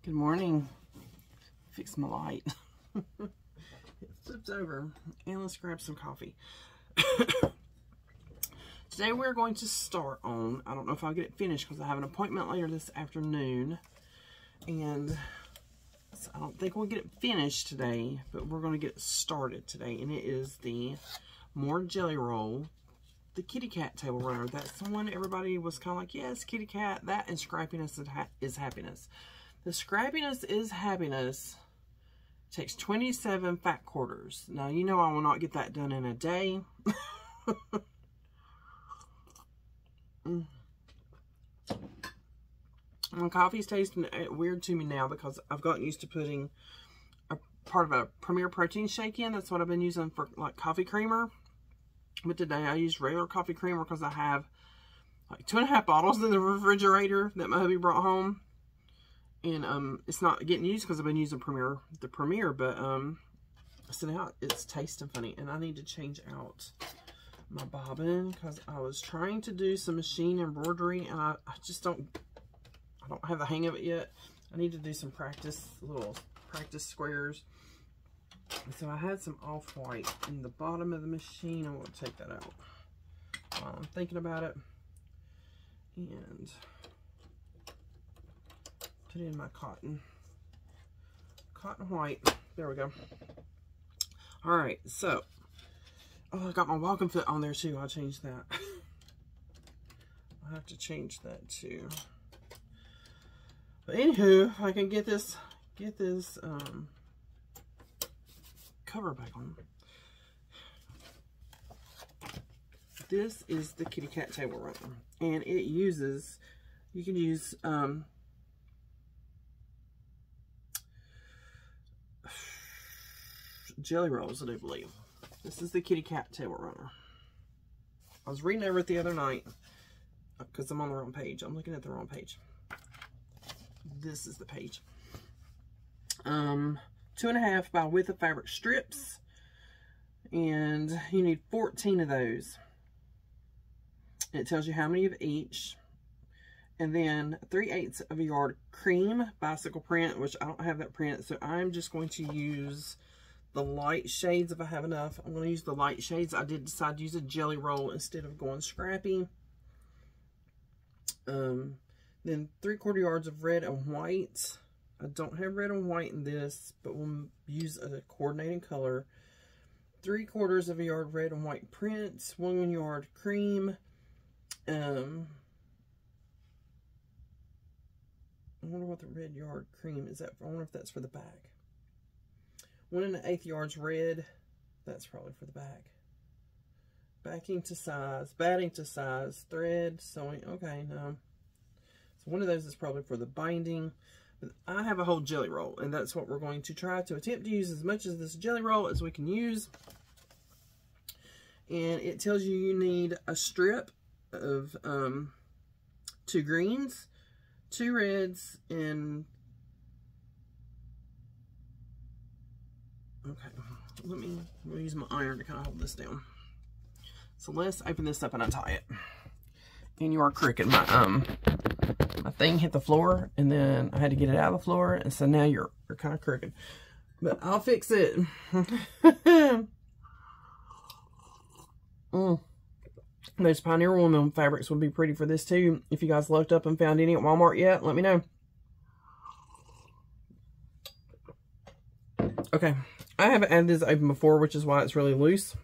Good morning. Fix my light. It flips over. And let's grab some coffee. Today we're going to start on, I don't know if I'll get it finished because I have an appointment later this afternoon. And so I don't think we'll get it finished today, but we're going to get it started today. And it is the more Jellyroll, the kitty cat table runner. That's the one everybody was kind of like, yes, kitty cat. That and scrappiness is happiness. The scrappiness is happiness. Takes 27 fat quarters. Now, you know I will not get that done in a day. My coffee's tasting weird to me now because I've gotten used to putting a part of a Premier Protein shake in. That's what I've been using for like coffee creamer. But today I used regular coffee creamer because I have like 2.5 bottles in the refrigerator that my hubby brought home. And it's not getting used because I've been using the Premier, but so now it's tasting funny. And I need to change out my bobbin because I was trying to do some machine embroidery and I just don't have the hang of it yet. I need to do some little practice squares. So I had some off-white in the bottom of the machine. I want to take that out while I'm thinking about it. And put in my cotton white. There we go. All right, so, oh, I got my walking foot on there too. I'll change that. I'll have to change that too. But anywho, if I can get this cover back on. This is the kitty cat table runner, and it uses, you can use Jellyroll, I do believe. This is the kitty cat table runner. I was reading over it the other night because I'm on the wrong page. I'm looking at the wrong page. This is the page. 2.5 by width of fabric strips, and you need 14 of those. It tells you how many of each, and then 3/8 of a yard cream bicycle print, which I don't have that print, so I'm just going to use the light shades if I have enough. I'm going to use the light shades. I did decide to use a Jellyroll instead of going scrappy. Then 3/4 yards of red and white. I don't have red and white in this, but we'll use a coordinating color. 3/4 of a yard red and white print. 1 yard cream. I wonder what the red yard cream is that for. I wonder if that's for the back. 1 1/8 yards red. That's probably for the back. Batting to size, thread, sewing. Okay, no. So one of those is probably for the binding. But I have a whole Jellyroll, and that's what we're going to try to attempt to use as much of this Jellyroll as we can use. And it tells you need a strip of 2 greens, 2 reds, and okay, we'll use my iron to kind of hold this down. So let's open this up and untie it. And you are crooked. My thing hit the floor, and then I had to get it out of the floor, and so now you're kind of crooked. But I'll fix it. Those Pioneer Woman fabrics would be pretty for this too. If you guys looked up and found any at Walmart yet, let me know. Okay, I haven't had this open before, which is why it's really loose.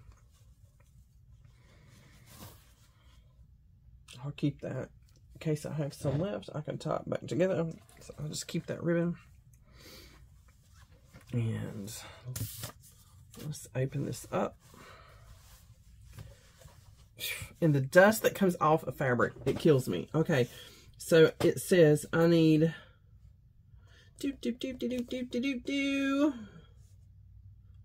I'll keep that in case I have some left. I can tie it back together. So I'll just keep that ribbon. And let's open this up. And the dust that comes off of fabric, it kills me. Okay, so it says I need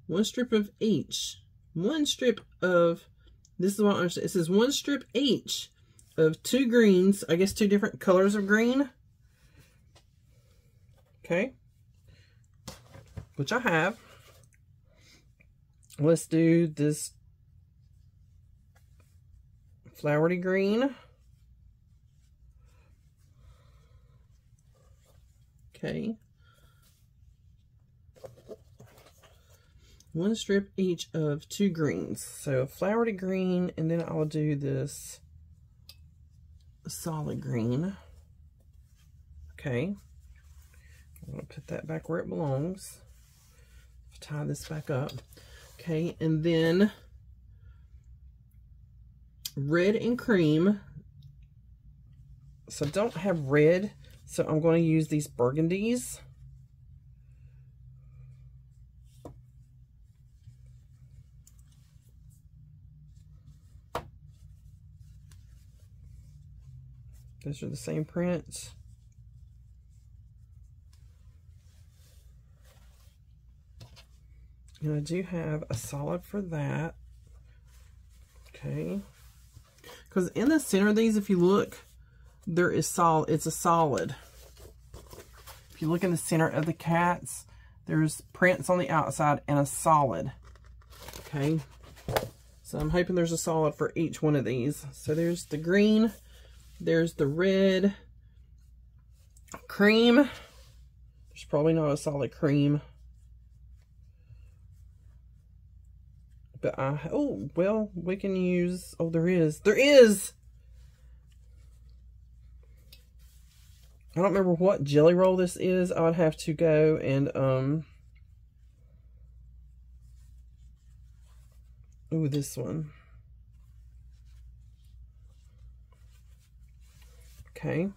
1 strip of each. 1 strip of, this is what I understand. It says 1 strip each of 2 greens. I guess 2 different colors of green. Okay. Which I have. Let's do this flowery green. Okay. 1 strip each of 2 greens. So a flowery green, and then I'll do this solid green. Okay. I'm going to put that back where it belongs. Tie this back up. Okay, and then red and cream. So I don't have red, so I'm going to use these burgundies. Those are the same prints. And I do have a solid for that. Okay. Because in the center of these, if you look, there is solid. It's a solid. If you look in the center of the cats, there's prints on the outside and a solid. Okay. So I'm hoping there's a solid for each one of these. So there's the green. There's the red. Cream. There's probably not a solid cream. But oh, well, we can use, oh, there is. There is! I don't remember what Jellyroll this is. I would have to go and, ooh, this one. Okay.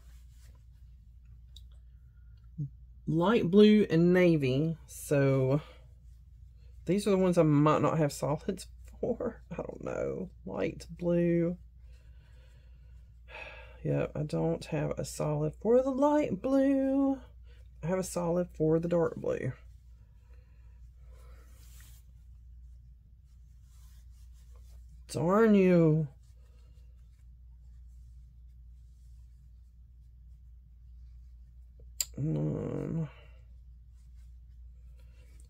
Light blue and navy. So these are the ones I might not have solids for. I don't know. Light blue. Yeah, I don't have a solid for the light blue. I have a solid for the dark blue. Darn you. I'm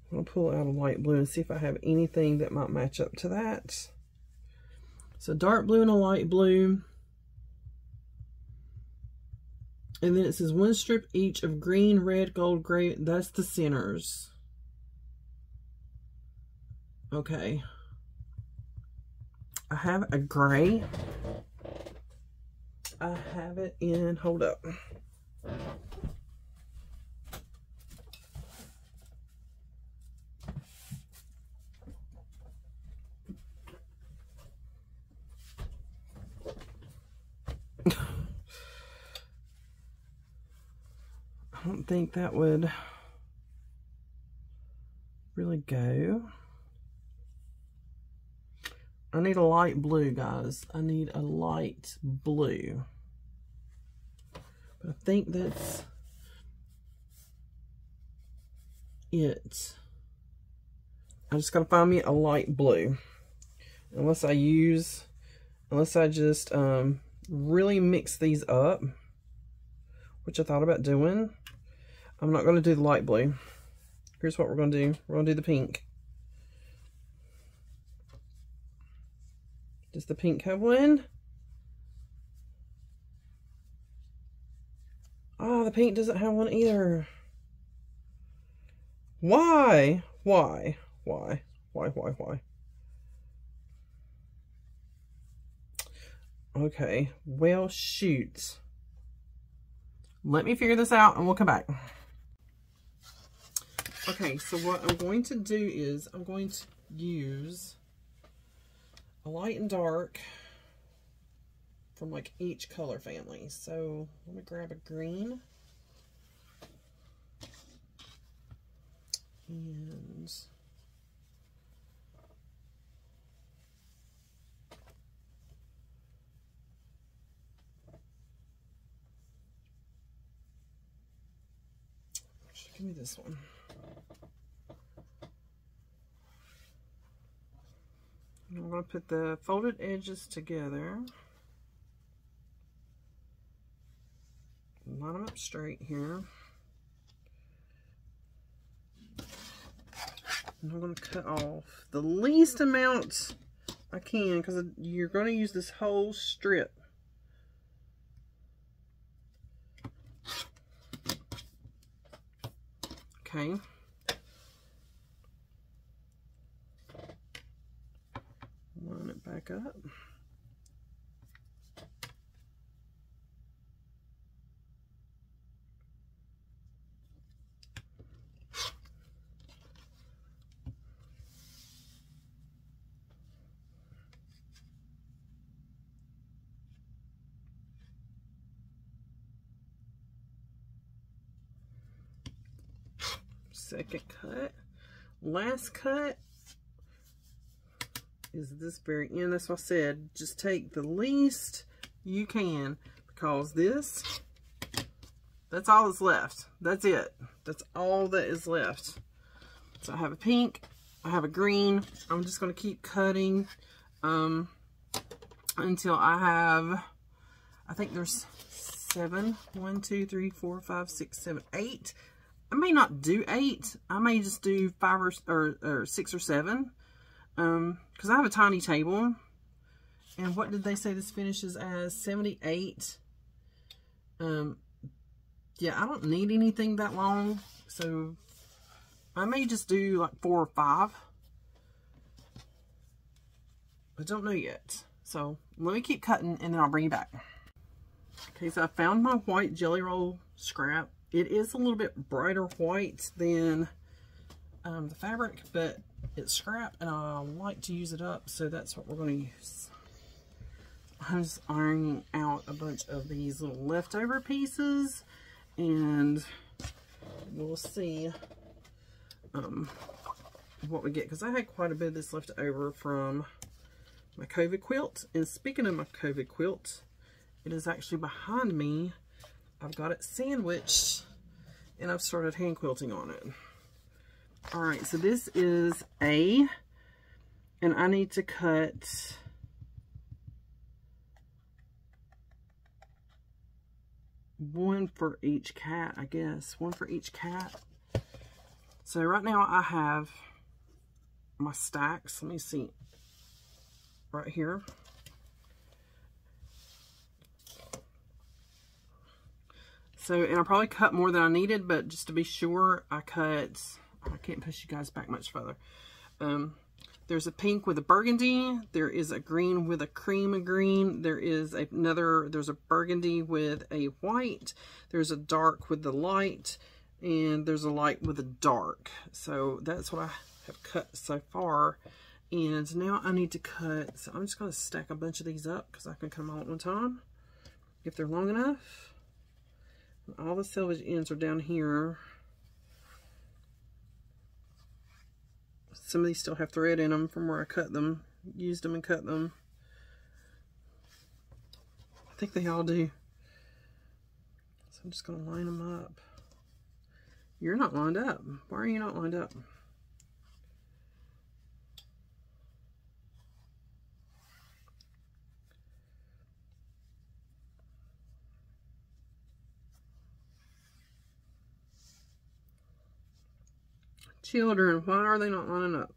going to pull out a light blue and see if I have anything that might match up to that. So dark blue and a light blue. And then it says 1 strip each of green, red, gold, gray. That's the centers. Okay. I have a gray. I have it in, hold up. I don't think that would really go. I need a light blue, guys. I need a light blue. But I think that's it. I just gotta find me a light blue. Unless I just really mix these up, which I thought about doing. I'm not going to do the light blue. Here's what we're going to do. We're going to do the pink. Does the pink have one? Oh, the pink doesn't have one either. Why? Why? Why? Why? Okay, well, shoot. Let me figure this out and we'll come back. Okay, so what I'm going to do is I'm going to use a light and dark from like each color family. So let me grab a green. And give me this one. I'm going to put the folded edges together. Line them up straight here. And I'm going to cut off the least amount I can because you're going to use this whole strip. Okay. back up. Second cut. Last cut is this very end. That's what I said. Just take the least you can, because that's all that's left. That's it. That's all that is left. So I have a pink, I have a green. I'm just going to keep cutting until I have, I think there's 7. 1, 2, 3, 4, 5, 6, 7, 8. I may not do 8. I may just do 5 or 6 or 7. Because I have a tiny table. And what did they say this finishes as? 78. Yeah, I don't need anything that long. So I may just do like 4 or 5. I don't know yet. So let me keep cutting and then I'll bring you back. Okay, so I found my white Jellyroll scrap. It is a little bit brighter white than the fabric, but it's scrap and I like to use it up, so that's what we're going to use. I'm just ironing out a bunch of these little leftover pieces, and we'll see what we get, because I had quite a bit of this left over from my COVID quilt. And speaking of my COVID quilt, it is actually behind me. I've got it sandwiched and I've started hand quilting on it. Alright, so this is A, and I need to cut one for each cat, I guess. One for each cat. So right now I have my stacks. Let me see. Right here. So, and I probably cut more than I needed, but just to be sure, I can't push you guys back much further. There's a pink with a burgundy. There is a green with a cream of green. There's a burgundy with a white. There's a dark with the light. And there's a light with a dark. So that's what I have cut so far. And now I need to cut. So I'm just going to stack a bunch of these up because I can cut them all at one time if they're long enough. All the selvage ends are down here. Some of these still have thread in them from where I cut them, used them and cut them. I think they all do. So I'm just going to line them up. You're not lined up. Why are you not lined up? Children, why are they not lining up?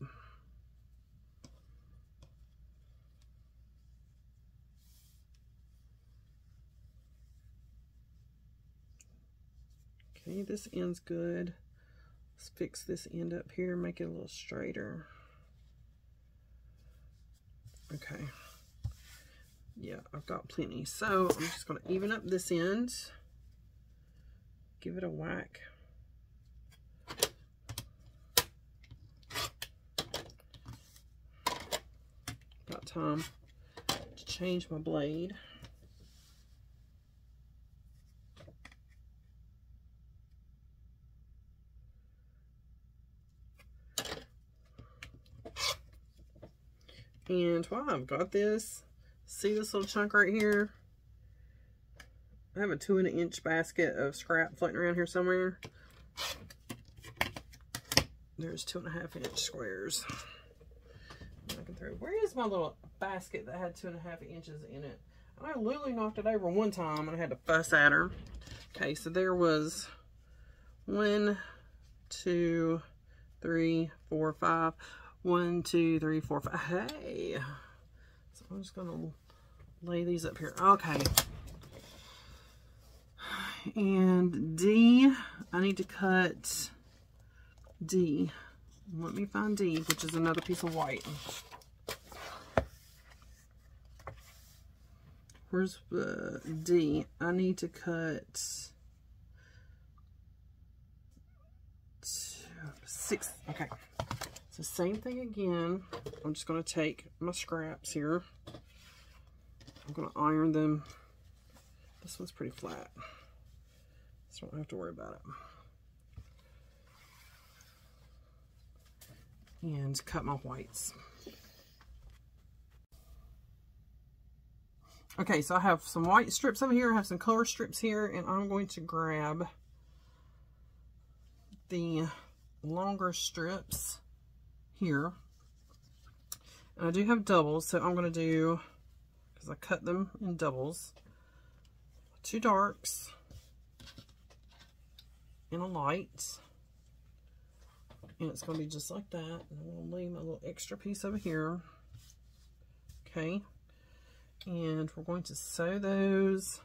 Okay, this end's good. Let's fix this end up here, make it a little straighter. Okay. Yeah, I've got plenty. So I'm just going to even up this end. Give it a whack. About time to change my blade. And while I've got this, see this little chunk right here? I have a 2-inch basket of scrap floating around here somewhere. There's 2.5-inch squares. I can throw. Where is my little basket that had 2.5 inches in it? I know Lulu knocked it over one time and I had to fuss at her. Okay, so there was 1, 2, 3, 4, 5. 1, 2, 3, 4, 5. Hey! So I'm just going to lay these up here. Okay. And D, I need to cut D. Let me find D, which is another piece of white. where's D? I need to cut 6. Okay. So same thing again. I'm just going to take my scraps here. I'm going to iron them. This one's pretty flat, so I don't have to worry about it. And cut my whites. Okay, so I have some white strips over here. I have some color strips here, and I'm going to grab the longer strips here. And I do have doubles, so I'm going to do, because I cut them in doubles, 2 darks and a light. And it's going to be just like that. And I'm going to leave my little extra piece over here. Okay. And we're going to sew those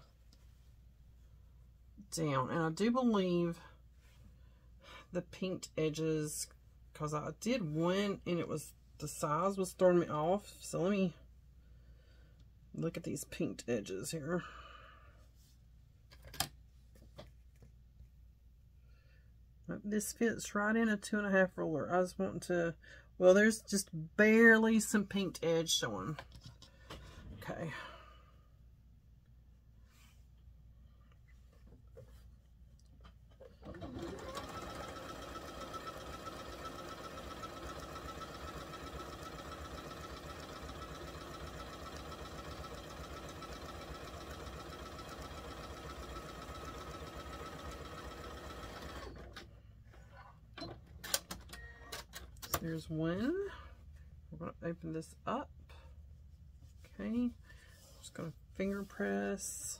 down. And I do believe the pinked edges, because I did one and it was, the size was throwing me off. So let me look at these pinked edges here. This fits right in a 2.5 ruler. I was wanting to, well, there's just barely some pinked edge showing. Okay. There's one. We're going to open this up. Okay. Just going to finger press.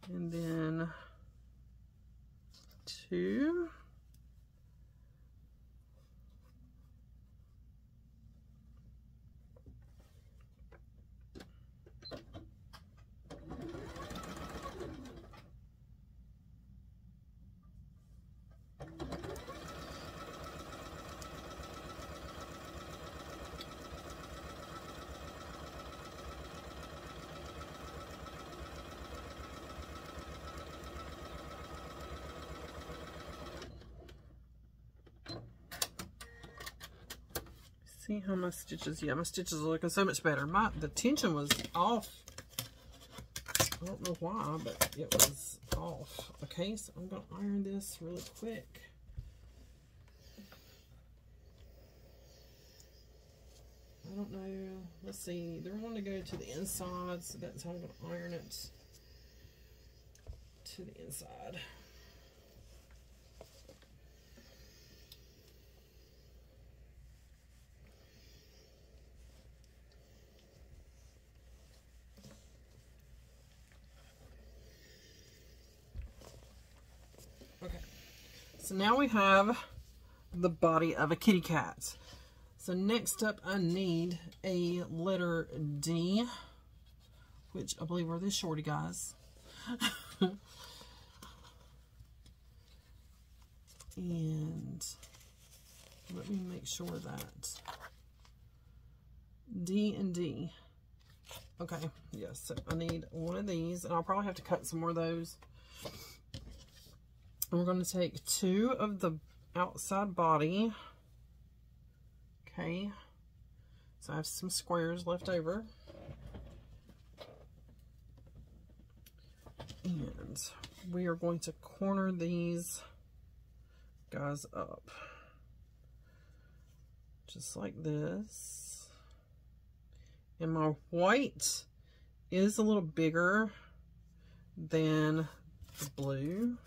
And then 2. See how my stitches, yeah, my stitches are looking so much better. The tension was off. I don't know why, but it was off. Okay, so I'm going to iron this really quick. I don't know. Let's see. They're wanting to go to the inside, so that's how I'm going to iron it to the inside. Okay, so now we have the body of a kitty cat. So next up I need a letter D, which I believe are these shorty guys. And let me make sure that D and D. Okay, yes, so I need one of these, and I'll probably have to cut some more of those. And we're going to take 2 of the outside body. Okay, so I have some squares left over. And we are going to corner these guys up. Just like this. And my white is a little bigger than the blue.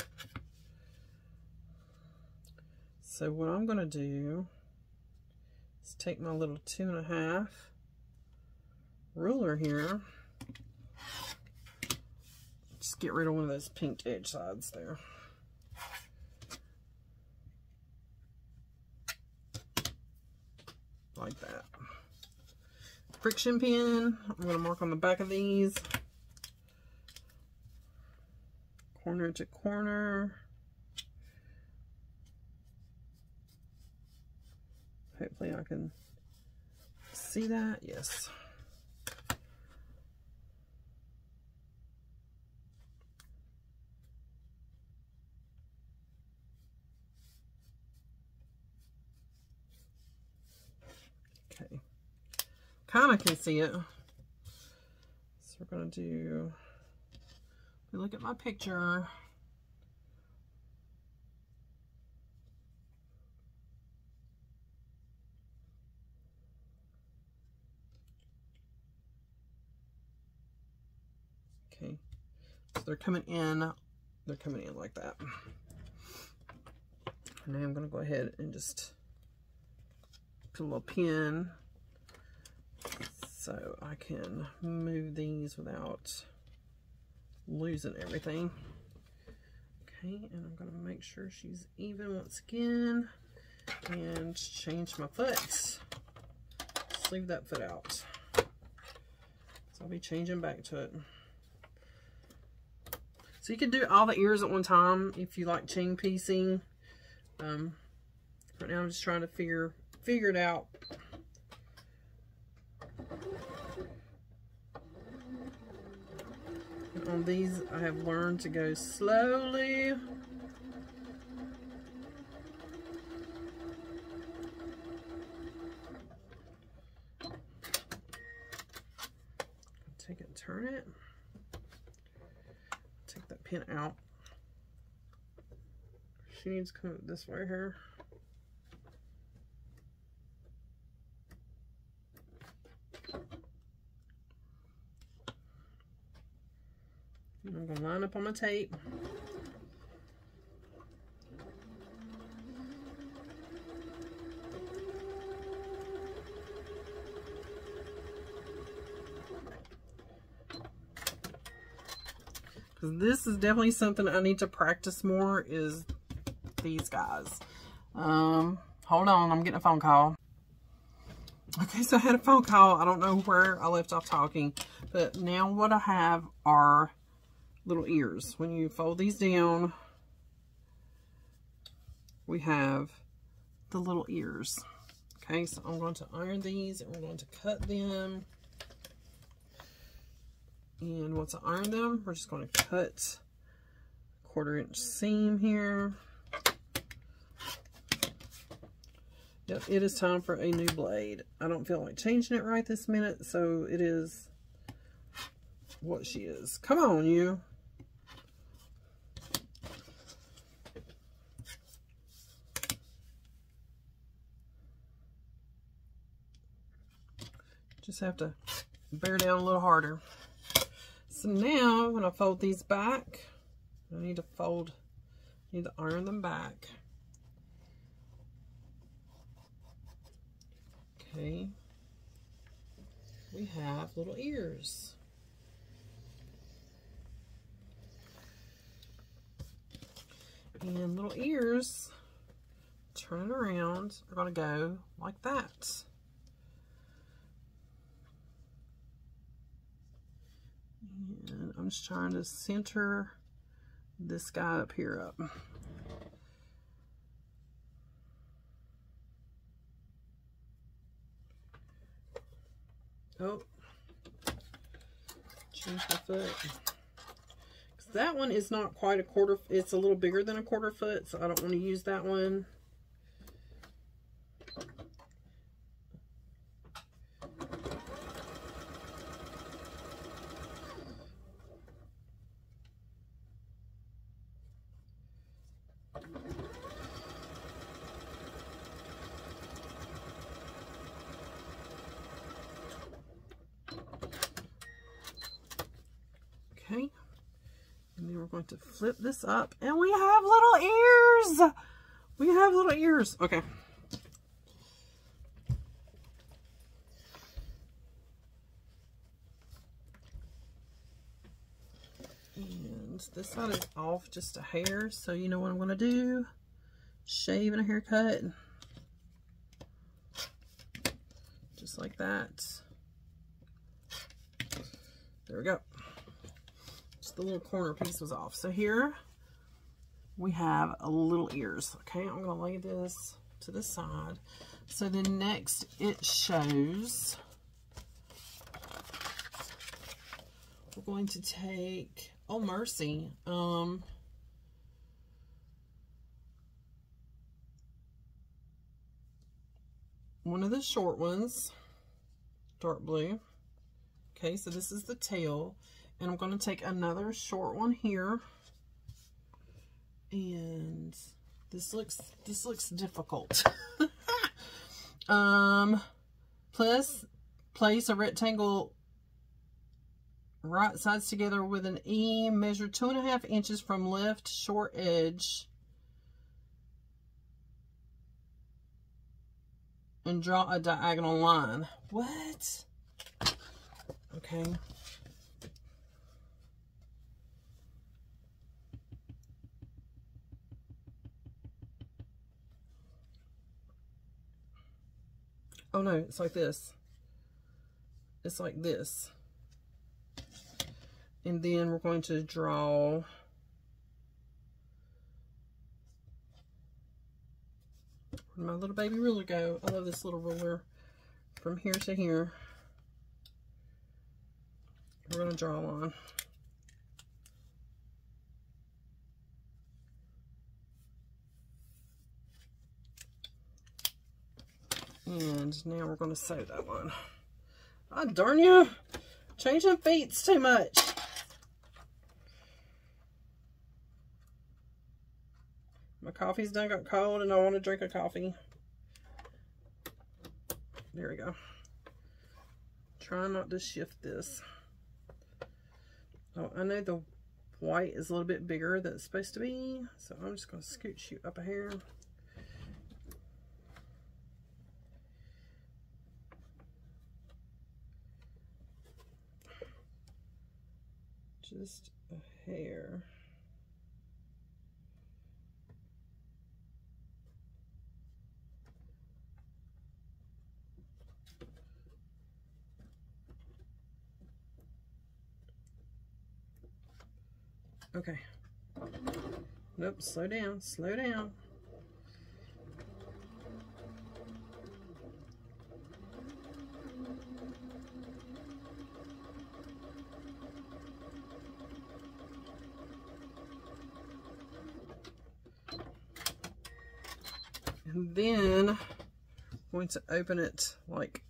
So what I'm going to do is take my little 2.5 ruler here. Just get rid of one of those pinked edge sides there. Like that. Friction pin. I'm going to mark on the back of these. Corner to corner. Hopefully I can see that. Yes. kind of can see it. So we're going to do, look at my picture. Okay, so they're coming in like that. And now I'm going to go ahead and just put a little pin so I can move these without losing everything. Okay, and I'm going to make sure she's even once again and change my foot. Just leave that foot out. So I'll be changing back to it. So you can do all the ears at one time if you like chain piecing. Right now I'm just trying to figure it out. And on these I have learned to go slowly. Take it and turn it. Take that pin out. She needs to come this way here. And I'm going to line up on my tape. Because this is definitely something I need to practice more, is these guys. Hold on, I'm getting a phone call. Okay, so I had a phone call. I don't know where I left off talking, but now what I have are little ears. When you fold these down, we have the little ears. Okay, so I'm going to iron these and we're going to cut them. And once I iron them, we're just going to cut a 1/4 inch seam here. Yep, it is time for a new blade. I don't feel like changing it right this minute, so it is what she is. Come on, you. Just have to bear down a little harder. So now, when I fold these back, I need to iron them back. Okay, we have little ears. And little ears, turn it around, are going to go like that. And I'm just trying to center this guy up here up. Oh, change my foot. Because that one is not quite a 1/4, it's a little bigger than a 1/4 foot, so I don't want to use that one. Okay, and then we're going to flip this up, and we have little ears. We have little ears. Okay. And this side is off just a hair, so you know what I'm going to do? Shave and a haircut. Just like that. There we go. The little corner piece was off. So here we have a little ears. Okay, I'm going to lay this to the side. So then next it shows, we're going to take, oh mercy, one of the short ones, dark blue. Okay, so this is the tail, and I'm going to take another short one here, and this looks difficult. Place a rectangle right sides together with an E. Measure 2.5 inches from left short edge and draw a diagonal line. What? Okay. Oh no, it's like this. It's like this. And then we're going to draw where'd my little baby ruler go? I love this little ruler. From here to here. We're going to draw a line. And now we're going to sew that one. Ah, darn you! Changing feet's too much. My coffee's done got cold and I want to drink a coffee. There we go. Try not to shift this. Oh, I know the white is a little bit bigger than it's supposed to be, so I'm just going to scooch you up a hair. Just a hair. Okay. Nope, slow down, slow down. And then I'm going to open it like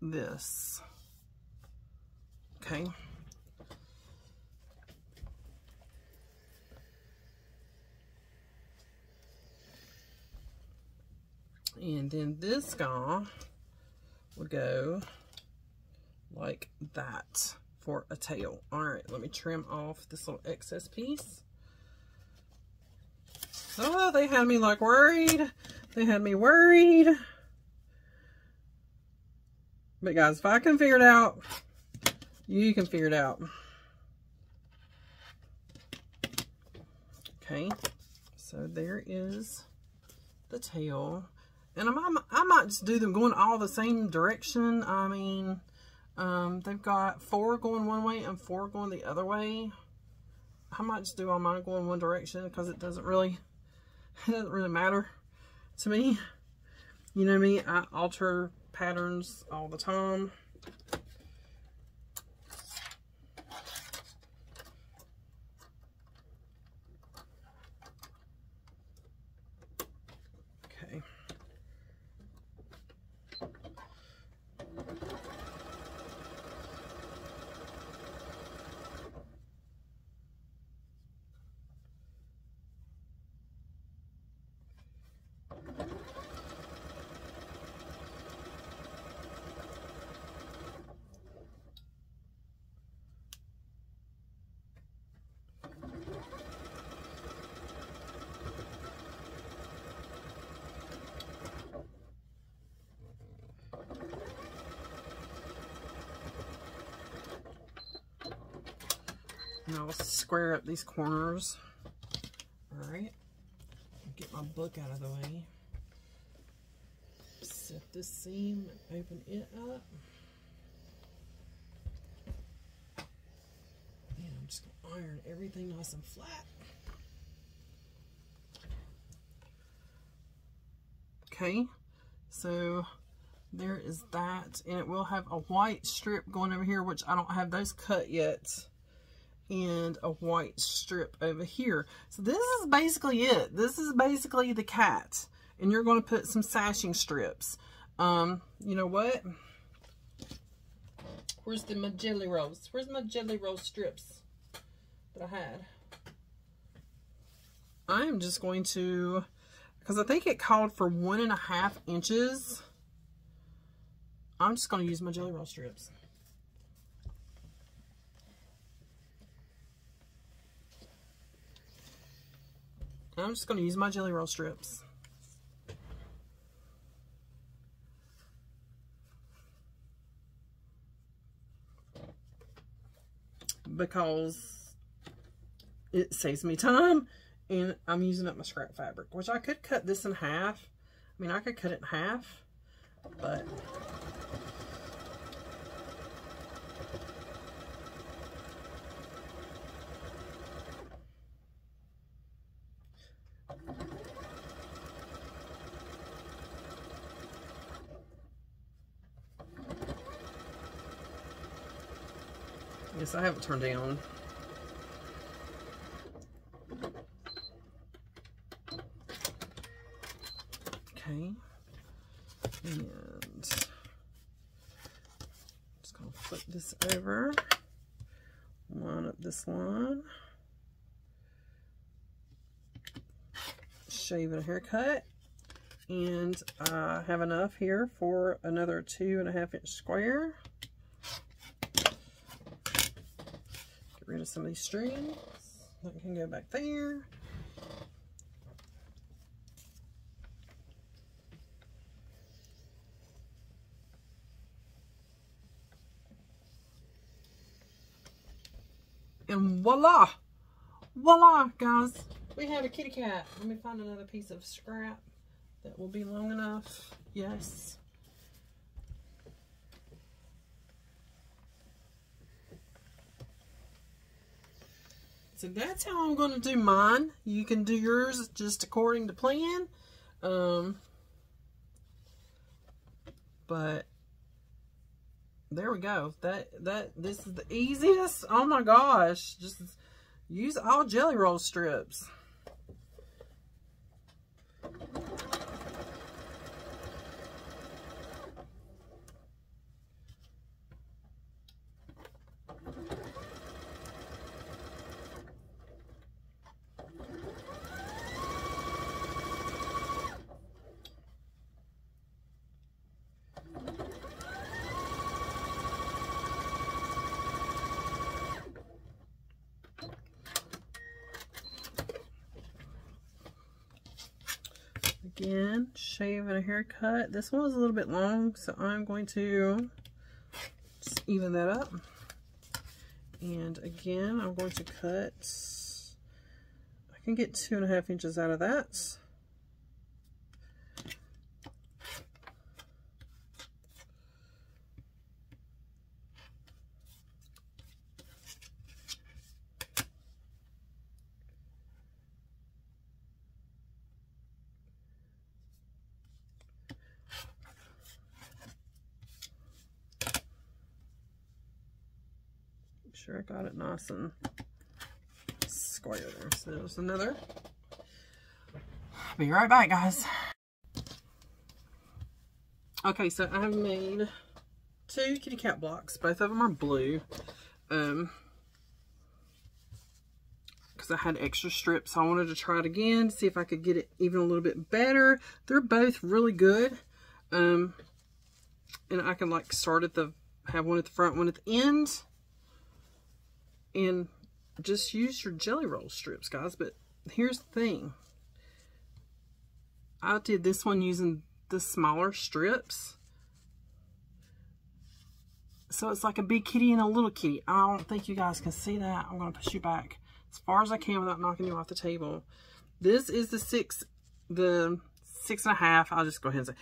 this. Okay. And then this guy would go like that for a tail. All right, let me trim off this little excess piece. Oh, they had me like worried. They had me worried. But guys, if I can figure it out, you can figure it out. Okay, so there is the tail. And I might just do them going all the same direction. I mean, they've got 4 going one way and 4 going the other way. I might just do all mine going one direction because it doesn't really matter to me. You know me, I alter patterns all the time. Okay. And I'll square up these corners. All right, get my book out of the way. Set this seam and open it up. And I'm just gonna iron everything nice and flat. Okay, so there is that, and it will have a white strip going over here, which I don't have those cut yet, and a white strip over here. So this is basically it. This is basically the cat, and you're going to put some sashing strips. You know what? Where's my jelly rolls? Where's my jelly roll strips that I had? I'm just going to, because I think it called for 1.5 inches. I'm just going to use my jelly roll strips. I'm just going to use my jelly roll strips. Because it saves me time and I'm using up my scrap fabric, which I could cut this in half. I mean, I could cut it in half, but yes, I have it turned down. Okay, and just gonna flip this over, line up this line, shave and a haircut, and I have enough here for another 2.5 inch square. Get rid of some of these strings that can go back there. And voila! Voila, guys! We have a kitty cat. Let me find another piece of scrap that will be long enough. Yes. So that's how I'm going to do mine. You can do yours just according to plan. But there we go. This is the easiest. Oh my gosh. Just use all jelly roll strips. Again, shave and a haircut. This one was a little bit long, so I'm going to just even that up. And again, I'm going to cut, I can get 2.5 inches out of that. Sure I got it nice and square there. So there's another. Be right back, guys. Okay, so I have made 2 kitty cat blocks. Both of them are blue. Because I had extra strips, so I wanted to try it again to see if I could get it even a little bit better. They're both really good. And I can like start at have one at the front, one at the end. And just use your jelly roll strips, guys. But here's the thing. I did this one using the smaller strips. So it's like a big kitty and a little kitty. I don't think you guys can see that. I'm going to push you back as far as I can without knocking you off the table. This is the 6.5. I'll just go ahead and say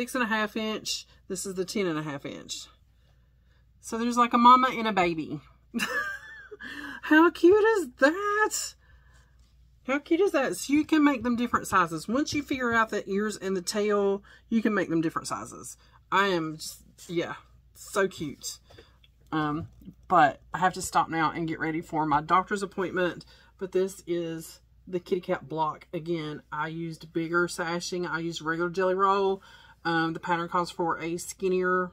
the 6.5 inch. This is the 10.5 inch. So there's like a mama and a baby. How cute is that? How cute is that? So you can make them different sizes. Once you figure out the ears and the tail, you can make them different sizes. I am just, yeah, so cute. But I have to stop now and get ready for my doctor's appointment. But this is the kitty cat block. Again, I used bigger sashing. I used regular jelly roll. The pattern calls for a skinnier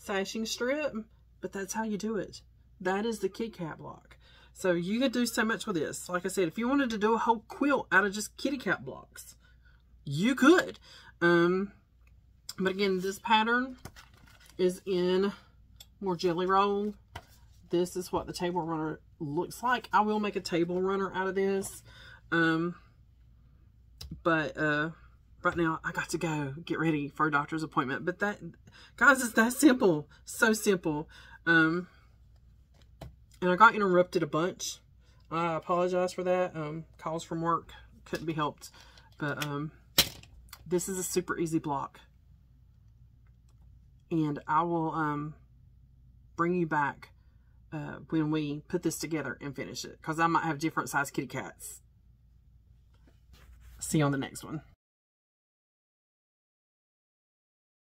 sashing strip, but that's how you do it. That is the kitty cat block. So you could do so much with this. Like I said, if you wanted to do a whole quilt out of just kitty cat blocks, you could. But again, this pattern is in more Jellyroll. This is what the table runner looks like. I will make a table runner out of this. But right now I got to go get ready for a doctor's appointment. But that, guys, it's that simple. So simple. And I got interrupted a bunch. I apologize for that. Calls from work couldn't be helped. But this is a super easy block. And I will bring you back when we put this together and finish it. Because I might have different size kitty cats. See you on the next one.